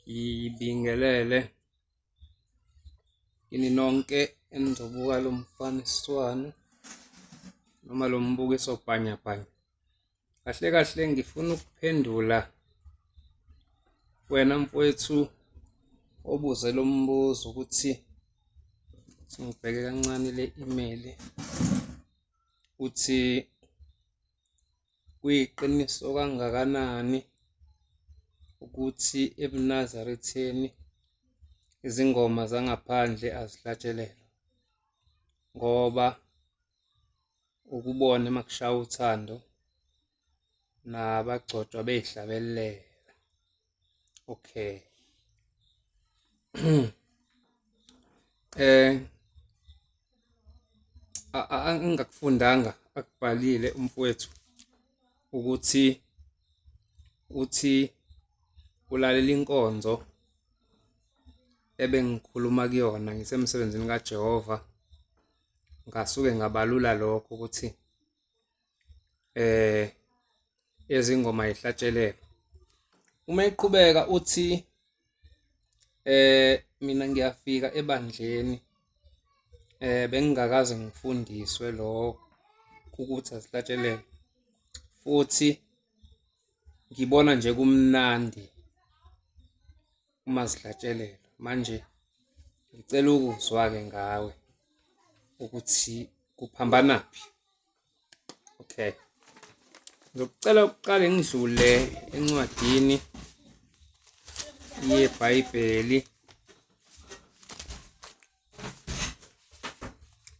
Ngibingelele kini nonke enizobuka lo mfaniswano noma lo mbukiso bhanyabhanya. Kahle kahle ngifuna ukuphendula wena mfowethu obuze lo mbuzo ukuthi ngibheke kancane le email uthi kuyiqiniso kangakanani ukuthi ebuNazaretheni izingoma zangaphandle azihlatshelelwa ngoba ukubona makushaya uthando nabagcotshwa beyihlabelela. Okay. Engakufundanga akubhalile umfowethu ukuthi uthi ulalela inkonzo ebengikhuluma kuyona ngisemsebenzini kaJehova, ngasuke ngabalula lokho ukuthi ezingoma yihlatshelelwe. Uma iqhubeka uthi mina ngiyafika ebandleni bengingakaze ngifundiswe lokho ukuthi azihlatshelelwe futhi ngibona nje kumnandi uma zihlatshelelwe. Manje ngicela ukuzwa-ke ngawe ukuthi kuphambanaphi. Okay. Ngizokucela uqale ngidlule encwadini yeBhayibheli.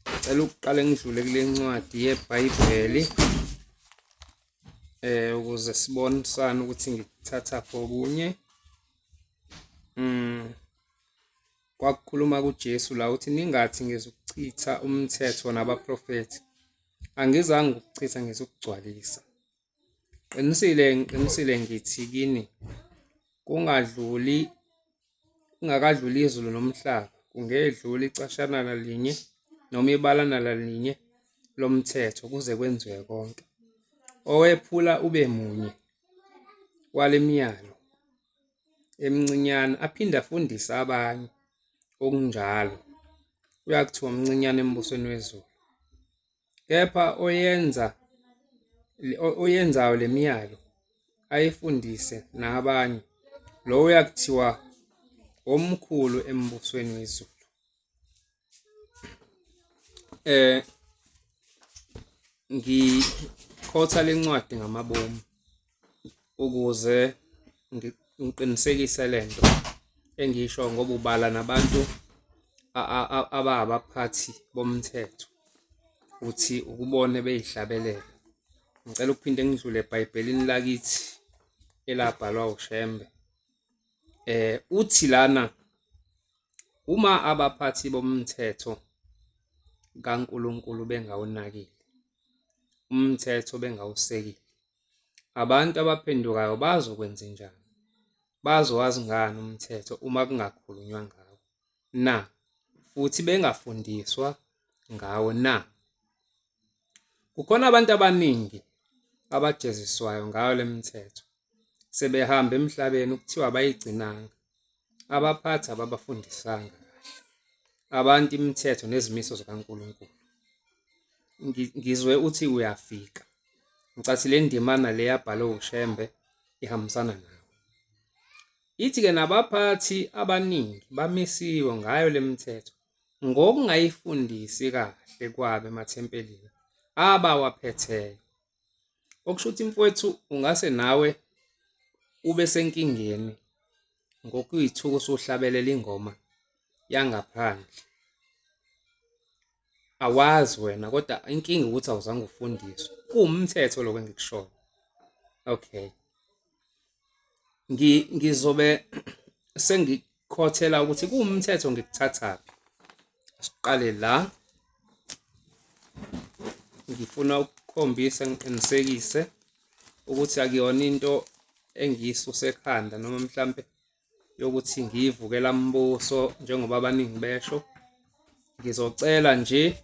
Ngicela ukuqale ngidlule kule ncwadi yeBhayibheli ukuze sibonisane ukuthi ngikuthatha kokunye. Kwakukhuluma kuJesu la uthi ningathi ngizokuchitha umthetho nabaprofethi, angizange ukuchitha ngizokugcwalisa. Ngiqinisile ngithi kini kungakadluli izulu nomhlaba, kungedluli icashana lalinye noma ibalana lalinye lomthetho kuze kwenziwe konke. Owephula ube munye wale miyalo emncinyane aphinde afundise abanye okunjalo, uyakuthiwa mncinyane embusweni wezulu. Kepha oyenzayo le miyalo ayifundise nabanye, lo uyakuthiwa omkhulu embusweni wezulu. Ngikhotha le ncwadi ngamabomu ukuze ngiqinisekise lento engiyisho ngoba ubala nabantu abaphathi bomthetho uthi ukubone beyihlabelela. Ngicela ukuphinde ngidlule eBhayibhelini lakithi elabhalwa uShembe. Uthi lana uma abaphathi bomthetho kaNkulunkulu bengawunakile, umthetho bengawusekile, abantu abaphendukayo bazokwenza njani? Bazowazi ngani umthetho uma kungakhulunywa ngawo na? Futhi bengafundiswa ngawo na? Kukhona abantu abaningi abajeziswayo ngayo le mithetho, sebehamba emhlabeni kuthiwa abayigcinanga, abaphathi ababafundisanga kahle abantu imithetho nezimiso zikaNkulunkulu. Ngizwe uthi uyafika. Ngicathi le ndimana le yabhalwe uShembe ihambisana nawe. Ithi-ke nabaphathi abaningi bamisiwe ngayo le mithetho ngokungayifundisi kahle kwabo emathempelini abawaphetheyo. Okusho ukuthi mfowethu ungase nawe ube senkingeni ngokuyithuka usuhlabelela ingoma yangaphandle. Awazi wena kodwa inkinga ukuthi awuzange ufundiswe. Kuwumthetho lokho engikushoyo. Okay. Ngizobe sengikhothela ukuthi kuwumthetho ngikuthathaphi. Siqale la. Ngifuna ukukhombisa ngiqinisekise ukuthi akuyona into engiyisuse ekhanda noma mhlampe yokuthi ngiyivukela mbuso njengoba abaningi besho. Ngizocela nje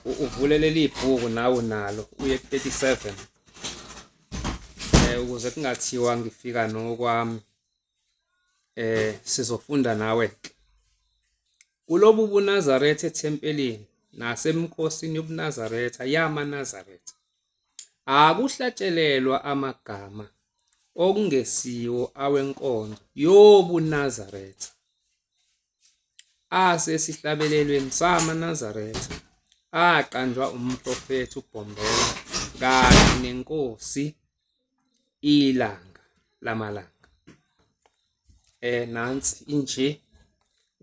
uvule leli bhuku nawe nalo uye ku-37 ukuze kungathiwa ngifika nokwami. sizofunda nawe kulobu buNazaretha ethempelini nasemkhosini yobuNazaretha yamaNazaretha akuhlatshelelwa amagama okungesiwo awenkonzo yobuNazaretha asesihlabelelweni samaNazaretha aqanjwa umprofethi uBhombela kanye nenkosi ilanga lamalanga. Nansi inje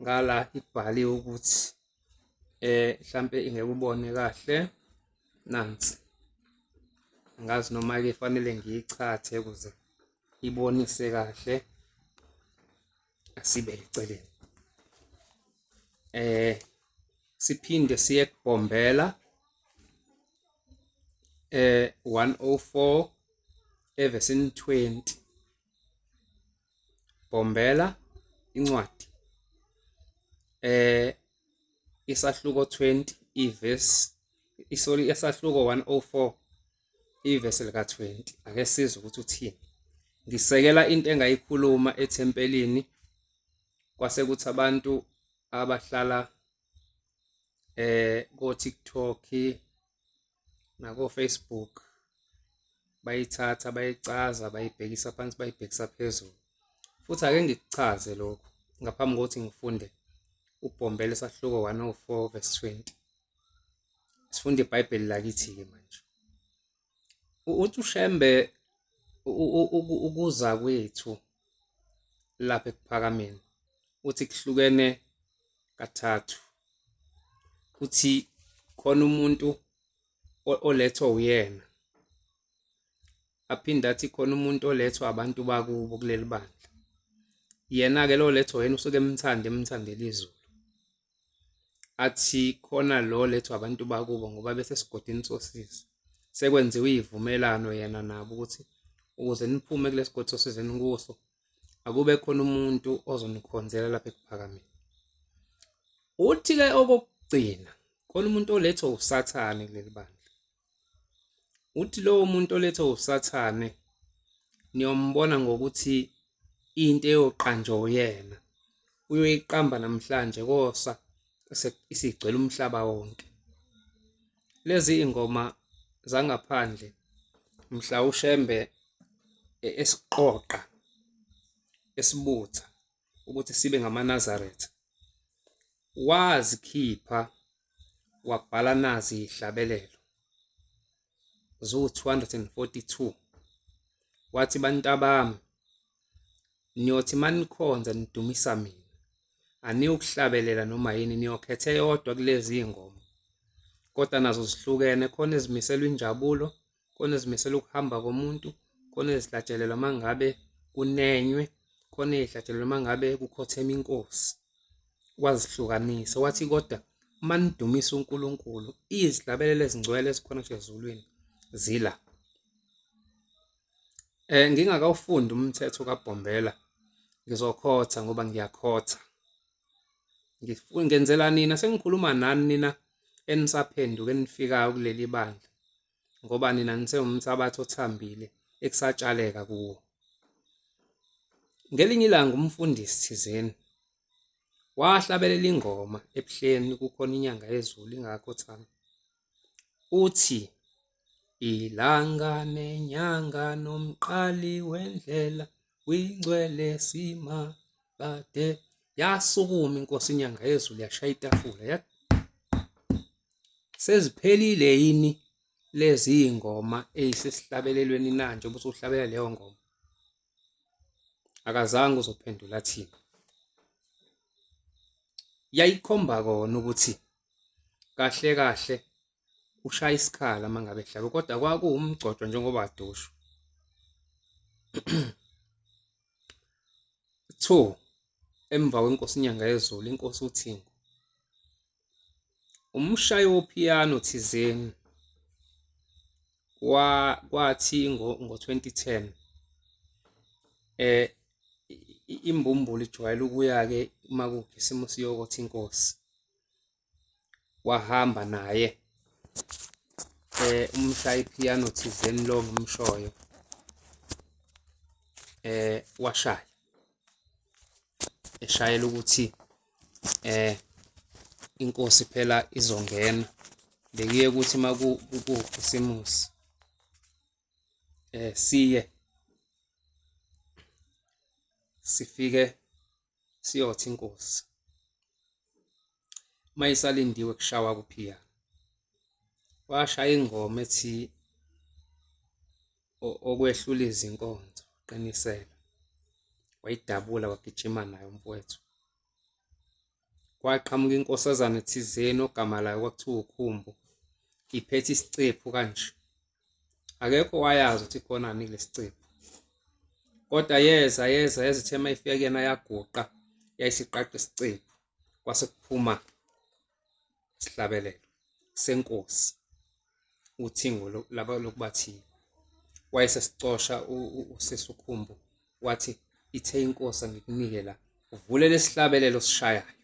ngala ibhaliwe ukuthi mhlampe ingeke ubone kahle nansi. Ngazi noma ke fanele ngiyichathe ukuze ibonise kahle. Asibe eceleni. Siphinde siye kuBhombela 104 evesini 20. Bhombela incwadi isahluko 20 isahluko 104 ivesi lika 20. Ake sizwe ukuthi uthini. Ngisekela into engayikhuluma ethempelini kwasekuthi abantu abahlala ko TikTok nako Facebook bayithatha bayicaza bayibhekisa phansi bayibhekisa phezulu. Futhi ake ngikuchaze lokho ngaphambi kokuthi ngifunde uBhombela isahluko 104 verse 20. Sifunde iBhayibheli lakithi-ke manje. Uthi uShembe ukuza kwethu lapha ekuphakameni uthi kuhlukene kathathu. Uthi khona umuntu olethwa uyena, aphinde athi khona umuntu olethwa abantu bakubo kuleli bandla. Yena-ke lo lethwa yena usuke emthandela izulu. Athi khona lo lethwa abantu bakubo ngoba bese sigodini sosizi sekwenziwe izivumelano yena nabo ukuthi ukuze niphume kulesi sigodi sosizeni kuso akube khona umuntu ozonikhonzela lapha ekuphakameni. Uthi-ke okokugcina khona umuntu olethwa uSathane kuleli bandla. Uthi lowo muntu olethwa uSathane niyombona ngokuthi into eyoqanjwa uyena uyoyiqamba namhlanje kosa isigcwele umhlaba wonke. Lezi ingoma zangaphandle mhla uShembe esiqoqa esibutha ukuthi sibe ngamaNazaretha wazikhipha wabhala nazi ihlabelelo zu-242. Wathi bantabami niyothi manikhonza nidumisa mina aniyokuhlabelela noma yini niyokhetha eyodwa kulezi ingoma kodwa nazo zihlukene. Khona ezimiselwe injabulo, khona ezimiselwe ukuhamba komuntu, khona ezihlatshelelwa mangabe kunenywe, khona ezihlatshelelwa mangabe kukhothema inkosi. Wazihlukanisa wathi kodwa manidumisa uNkulunkulu izihlabelelo ezingcwele ezikhona nje ezulwini zila. Ngingakawufundi umthetho kaBhombela ngizokhotha ngoba ngiyakhotha. Ngenzela nina sengikhuluma nani nina enisaphenduka enifikayo kuleli bandla ngoba nina nisewumthabathi othambile ekusatshaleka kuwo. Ngelinye ilanga umfundisi thizeni wahlabelela ingoma ebuhleni kukhona inyanga yezulu ingakhothama. Uthi ilanga nenyanga nomqali wendlela wingcwele simabade. Yasukuma inkosi inyanga yezulu yashaya itafula. Seziphelile yini lezi ingoma ezisesihlabelelweni nanje obuthi uhlabelela leyo ngoma? Akazange uzophendula thina. Yayikhomba kona ukuthi kahle kahle ushaya isikhala mangabe ehlabe kodwa kwakuwumgcojwa njengoba adusho. 2 emva kwenkosi inyanga yezulu inkosi uThixo umshayi wophiyano thizeni kwathi ngo-2010 imbumbulu ijwayele ukuya-ke makukho isimo siyokotha inkosi. Wahamba naye umshayi piano thizeni lo ngimshoyo washaya. eshayela ukuthi inkosi phela izongena. Bekuye ukuthi makukhisimusi siye sifike siyothi inkosi mayisalindiwe kushawa kuphiyano. Washaya ingoma ethi okwehlula izinkonzo qinisela, wayidabula wagijima nayo mfowethu. Kwaqhamuka inkosazana thizeni ogama layo kwakuthiwa uKhumbu, iphethe isicephu kanje. Akekho wayazi ukuthi khonani kulesi cephu, kodwa yeza ithe mayifika kuyena yaguqa, yayisiqaqa isicephu, kwase kuphuma isihlabelelo senkosi, uthingo laba lokubathile. Wayesesicosha usisi uKhumbu, wathi ithe inkosi angikunike la, uvule lesihlabelelo sishayayo.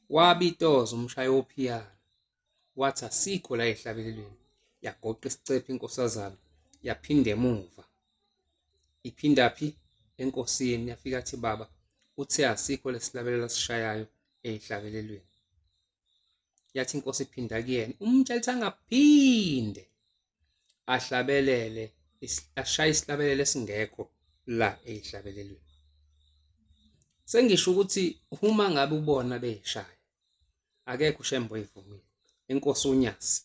Wabitoza umshayo wophiyano, wathi asikho la ehlabelelweni. Yagoqa isicephu inkosazana, yaphinda emuva. Iphindaphi enkosini, yafika athi baba uthe asikho lesihlabelelo sishayayo ehlabelelweni. Yathi inkosi iphinda kuyena, umtshela ukuthi angaphinde ahlabelele, ashaye isihlabelelo esingekho la ehlabelelweni. Sengisho ukuthi uma ngabe ubona beyishaya, akekho uShembe oyivumile. Inkosi uNyazi,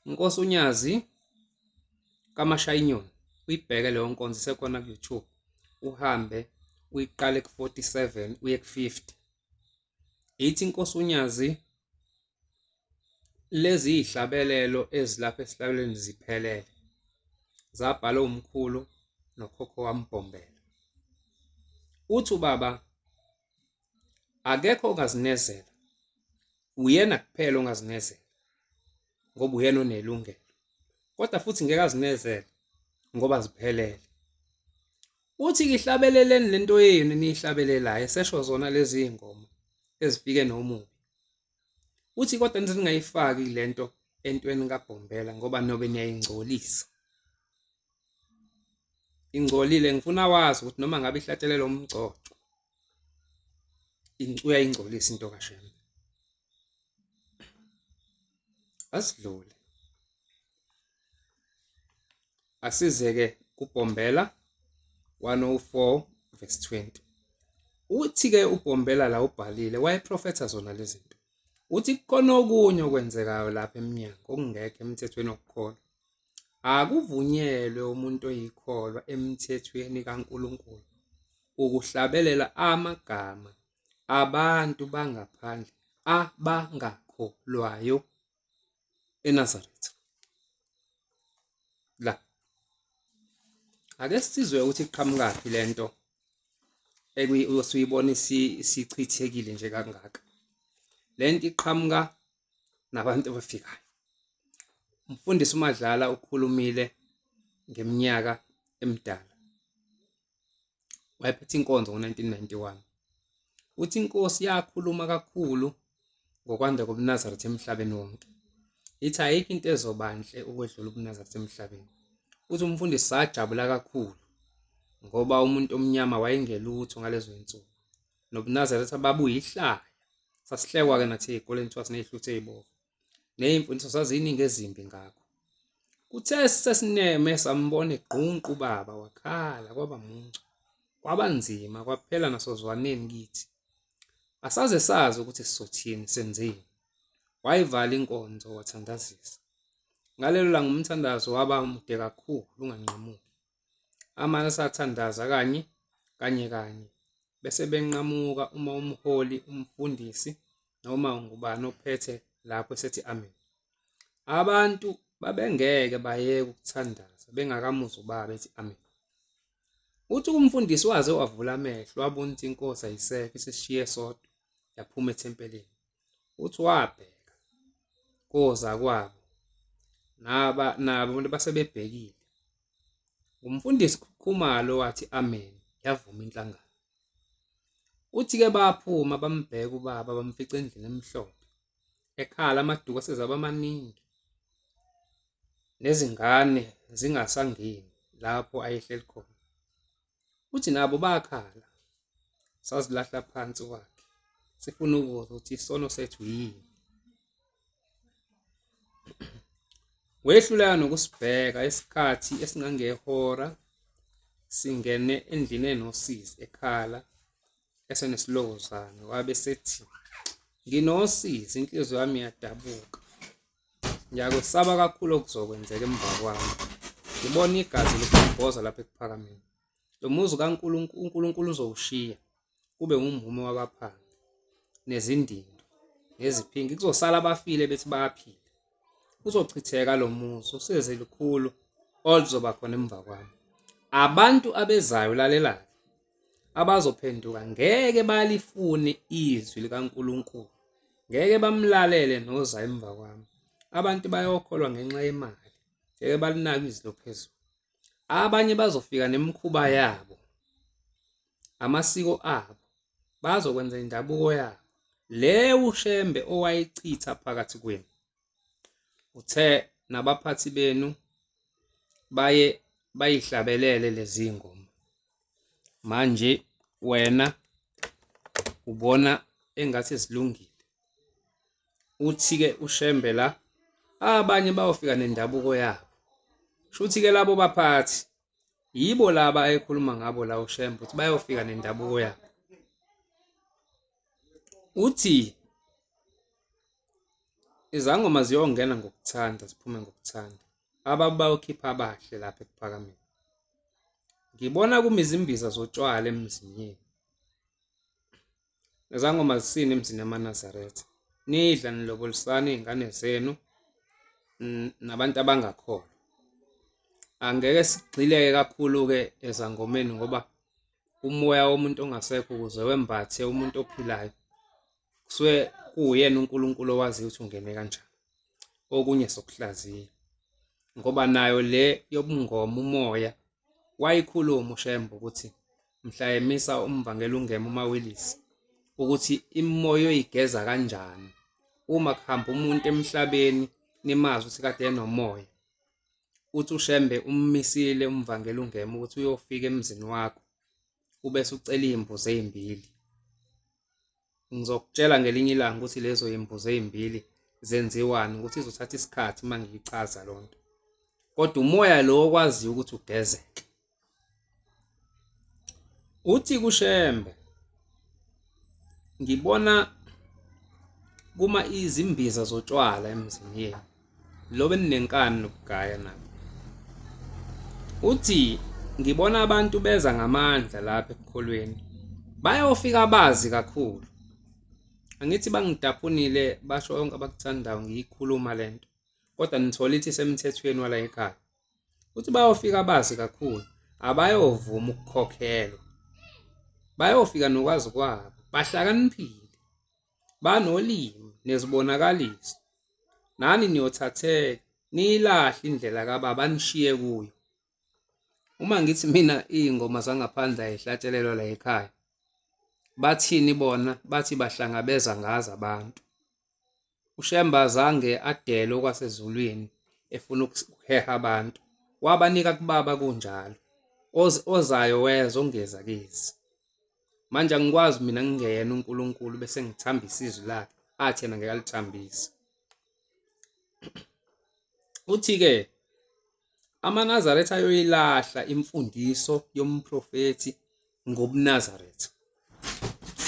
inkosi uNyazi kaMashayinyoni, uyibheke leyo nkonzo isekhona ku-YouTube, uhambe uyiqale ku-47 uye ku-50. Ithi inkosi uNyazi lezi ihlabelelo ezilapha esihlabelweni ziphelele, zabhalwa umkhulu nokhokho wambombela. Uthi ubaba akekho ongazinezela, uyena kuphela ongazinezela ngoba uyena onelungelo, kodwa futhi ngeke azinezele ngoba ziphelele. Uthi ngihlabeleleni lento yenu niyihlabelelayo, esesho zona lezi ingoma ezifike nomubi. Uthi kodwa nithi ningayifaki lento entweni kaBhombela ngoba nobe niyayingcolisa. Ingcolile, ngifuna wazi ukuthi noma ngabe ihlatelelo umgcoco, uyayingcolisa into kaShembe. Asidlule asize-ke kuBhombela 104 verse 20. Uthi-ke uBhombela la ubhalile wayeprofetha zona lezi zinto. Uthi kukhona okunye okwenzekayo lapha eminyango okungekho emthethweni wokukholwa. Akuvunyelwe umuntu oyikholwa emthethweni kaNkulunkulu ukuhlabelela amagama abantu bangaphandle abangakholwayo eNazaretha. La ake sisizwe ukuthi iqhamukaphi lento osuyibona isichithekile nje kangaka. Lento iqhamuka nabantu abafikayo. Umfundisi uMadlala ukhulumile ngeminyaka emidala, wayephethe inkonzo ngo-1991. Uthi inkosi yakhuluma kakhulu ngokwanda kobuNazaretha emhlabeni wonke. Ithi ayikho into ezobanhle ukwedlula ubuNazaretha emhlabeni. Uthi umfundisi sajabula kakhulu ngoba umuntu omnyama wayengelutho ngalezo zinsuku, nobuNazaretha babuyihlaya. Sasihlekwa-ke nathi ey'koleni kuthiwa sineyihluthu ey'bovu, ney'mfundiso zaziningi ezimbi ngakho. Kuthe sesineme sambona egqunqa ubaba, wakhala kwaba muncu, kwaba nzima, kwaphela nasozwaneni kithi. Asaze sazi ukuthi sizothini, senzeni. Wayivala inkonzo wathandazisa. Ngalelo langa umthandazo waba mude kakhulu unganqamuki. Amanye asathandaza kanye bese benqamuka uma umholi, umfundisi noma ngubani ophethe lapho esethi amen. Abantu babengeke bayeke ukuthandaza bengakamuzwa ubaba ethi amen. Uthi umfundisi waze wavula amehlo, wabona ukuthi inkosi ayisekho, isishiye sodwa yaphuma ethempelini. Uthi wabheka koza kwabo nabo basebebhekile. Umfundisi Khumalo wathi amen, yavuma inhlangano. Uthi-ke baphuma bambheka ubaba, bamfica endlini emhlophe, ekhala amaduku asezaba amaningi, nezingane zingasangeni lapho ayehleli khona. Uthi nabo bakhala, sazilahla phansi kwakhe sifuna ukuzwa ukuthi isono sethu yini. Wehluleka nokusibheka isikhathi esingangehora singene endlini enosizi ekhala esenesilokuzane wabe sethi, nginosizi, inhliziyo yami iyadabuka, ngiyakwesaba kakhulu okuzokwenzeka emva kwami, ngibona igazi likubhoza lapha ekuphakameni. Lo muzi uNkulunkulu uzowushiya kube umvumo wabaphansi nezindindo neziphingi, kuzosala abafile bethi bayaphila. Uzochitheka lo muzi, usizi lukhulu oluzoba khona emva kwami. Abantu abezayo lalelale abazophenduka ngeke balifune izwi likaNkulunkulu, ngeke bamlalele noza emva kwami. Abantu bayokholwa ngenxa yemali, ngeke balinake izwi lophezulu. Abanye bazofika nemikhuba yabo, amasiko abo, bazokwenza indabuko yabo, le uShembe owayichitha phakathi kwenu. Uthe nabaphathi benu bayihlabelele lezi ngoma. Manje wena ubona engathi zilungile. Uthi-ke uShembe la, abanye bayofika nendabuko yabo. Shuthi-ke labo baphathi yibo laba ekhuluma ngabo la uShembe ukuthi bayofika nendabuko yabo. Uthi izangoma ziyongena ngokuthanda, ziphume ngokuthanda, ababi bayokhipha abahle lapha ekuphakameni. Ngibona kumizimbiza zotshwala emzini yenu. Izangoma zisine emzini yamaNazaretha, nidla nilobolisana iy'ngane zenu nabantu abangakholwa. Angeke sigxile-ke kakhulu-ke ezangomeni ngoba umoya womuntu ongasekho ukuze wembathe umuntu ophilayo kusuke kuwuyena uNkulunkulu owaziyo ukuthi ungene kanjani. Okunye sokuhlaziya ngoba nayo le yobungoma umoya wayikhuluma uShembe ukuthi mhla emisa umvangeli ungema uMawilisi ukuthi imimoya oyigeza kanjani uma kuhamba umuntu emhlabeni nimazi ukuthi kade enomoya. Uthi uShembe ummisile umvangeli ungema ukuthi uyofika emzini wakho ubese ucela iy'mbuzi ey'mbili. Ngizokutshela ngelinye ilanga ukuthi lezo y'mbuzi ey'mbili zenziwani, ukuthi izothatha isikhathi uma ngiyichaza loo nto, kodwa umoya lo okwaziyo ukuthi ugezeke. Uthi kuShembe, ngibona kuma izimbiza zotshwala emzini yenu, lobe ninenkani nokugaya nabo. Uthi ngibona abantu beza ngamandla lapha ekukholweni, bayofika bazi kakhulu. Angithi bangidaphunile basho yonke abakuthandayo ngiyikhuluma lento, kodwa nithola ithi semthethweni wala ekhaya. Uthi bayofika bazi kakhulu, abayovuma ukukhokhelwa. Bayofika nokwazi kwabo, bahlakaniphile, banolimi nezibonakaliso. Nani niyothatheka, niyilahle indlela kababa anishiye kuyo. Uma ngithi mina iy'ngoma zangaphandle ay'hlatshelelwa la ekhaya, bathini bona? Bathi bahlangabeza ngazo abantu. uShembe azange adele okwasezulwini efuna ukuheha abantu, wabanika kubaba kunjalo. Ozayo weza ongeza kezi. Manje angikwazi mina ngingeyena uNkulunkulu bese ngithambisa izwi lakhe athi yena ngeke alithambise. Uthi-ke amaNazaretha ayoyilahla imfundiso yomprofethi ngobuNazaretha.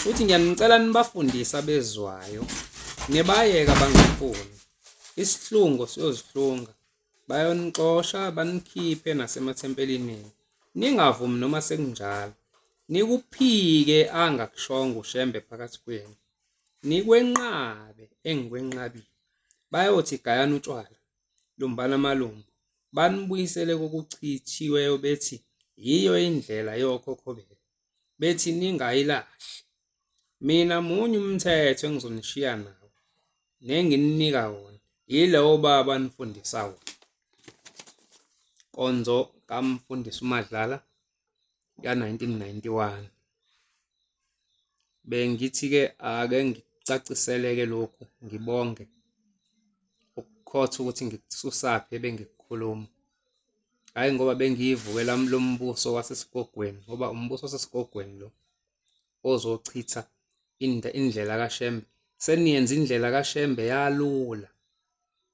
Uthi ngiyanicela nibafundise abezwayo, nibayeke abangafuni. Isihlungo siyozihlunga, bayonixosha banikhiphe nasemathempelini. Ningavumi noma sekunjalo, nikuphike angakushongo uShembe phakathi kwenu, nikwenqabe engikwenqabile. Bayothi gayani utshwala, lumbana amalumbu, banibuyisele kokuchithiweyo bethi yiyo indlela yokhokho benu, bethi ningayilahli. Mina munye umthetho engizonishiya nawo nengininika wona, yilowo baba nifundisa wona. Nkonzo kaMfundisi uMadlala ka-1991. Bengithi-ke ake ngicacisele-ke lokhu, ngibonge ukukhotha ukuthi ngikususaphi ebengikukhuluma. Hhayi ngoba bengiyivuke lami lo mbuso wasesigogweni, ngoba umbuso wasesigogweni lo. ozochitha indlela kaShembe. Seniyenza indlela kaShembe yalula.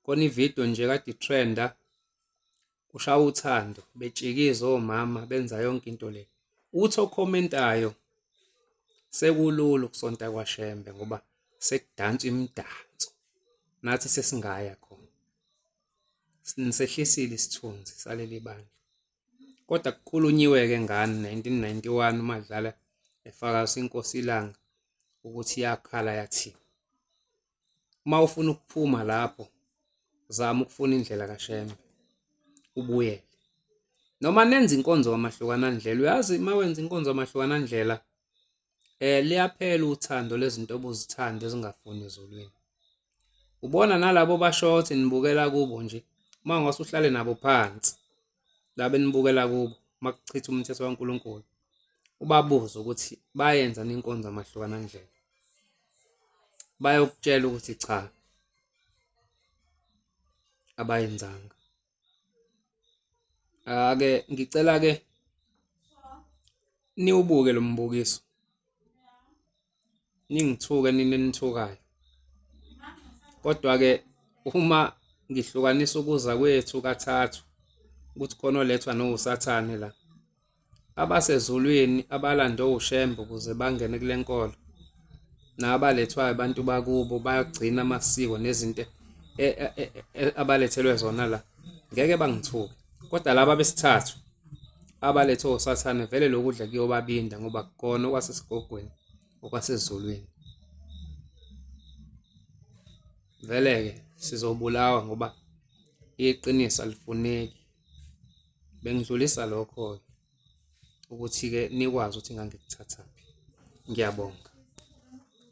Khona ividiyo nje kade itrenda kushaya uthando betshikiza omama benza yonke into le. Uthi okhomentayo sekulula ukusonta kwaShembe ngoba sekudanswa imidanso. Nathi sesingaya khona. Nisehlisile isithunzi saleli bandla. Kodwa kukhulunyiwe-ke ngani 1991 uma dlala efaka iNkosi Ilanga ukuthi yakhala yathi. Uma ufuna ukuphuma lapho zama ukufuna indlela kaShembe ubuyele. Noma nenza inkonzo kaMahlukanandlela, uyazi uma wenza inkonzo kaMahlukanandlela liyaphela uthando lezinto obuzithanda ezingafuni ezulwini. Ubona nalabo bashothi nibukela kubo nje uma ngase uhlale nabo phansi la benibukela kubo makuchitha umthetho kaNkulunkulu, ubabuze ukuthi bayenza inkonzo kaMahlukanandlela, bayokutshela ukuthi cha abayenzanga. Ake ngicela-ke niwubuke lo mbukiso, ningithuke nini enithukayo. Kodwa-ke uma ngihlukanisa ukuza kwethu kathathu ukuthi khona olethwa noWusathane la, abasezulwini abalandwe uShembe ukuze bangene kule nkolo nabalethwayo abantu bakubo bayagcina amasiko nezinto abalethelwe zona la, ngeke bangithuke. Kodwa laba besithathu abalethwe uSathane vele lokudla kuyobabinda ngoba kukona okwasesigogweni okwasezulwini. Vele-ke sizobulawa ngoba iqiniso alifuneki. Bengidlulisa lokho-ke ukuthi-ke nikwazi ukuthi ngangikuthathaphi. Ngiyabonga.